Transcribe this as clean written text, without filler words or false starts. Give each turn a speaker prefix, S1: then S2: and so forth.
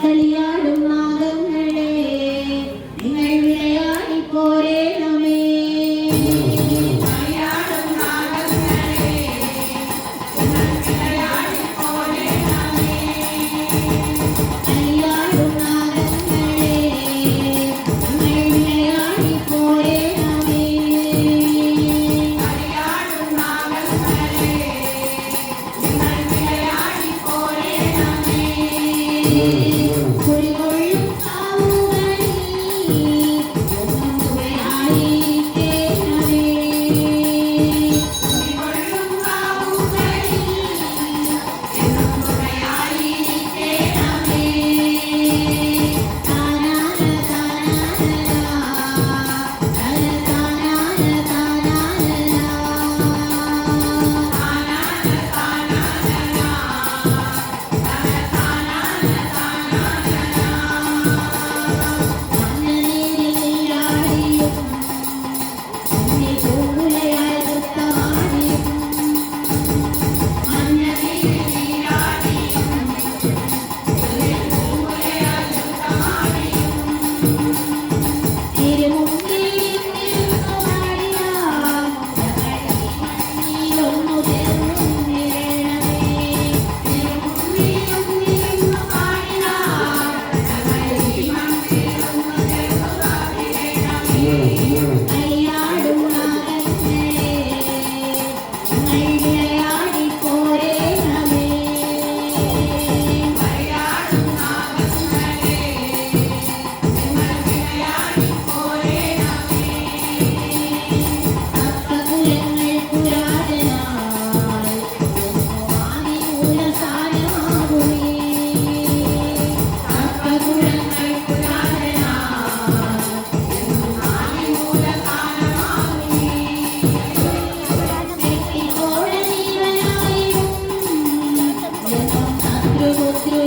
S1: കളിയാടും നാഗങ്ങളെ നിങ്ങൾ വിളയാടി പോരേണമേ. കളിയാടും നാഗങ്ങളെ നിങ്ങൾ വിളയാടി പോരേണമേ. കളിയാടും നാഗങ്ങളെ നിങ്ങൾ വിളയാടി പോരേണമേ. കളിയാടും നാഗങ്ങളെ നിങ്ങൾ വിളയാടി പോരേണമേ. കുടികൊള്ളും കാവുകളിൽ ഒന്നും തുണയായിരിക്കേണമേ. കുടികൊള്ളും കാവുകളിൽ എന്നും തുണയായിരിക്കേണമേ. താനാന താനാന താനാന താനാന കളിയാടും നാഗങ്ങളെ നിങ്ങൾ വിളയാടി പോരേണമേ. കളിയാടും നാഗങ്ങളെ നിങ്ങൾ വിളയാടി പോരേണമേ. സപ്തകുലങ്ങൾ പുരാതനായി ആദിമൂലസാരമാകുമേ. സപ്തകുലങ്ങൾ പുരാതനായി ശത്രുപുത്രു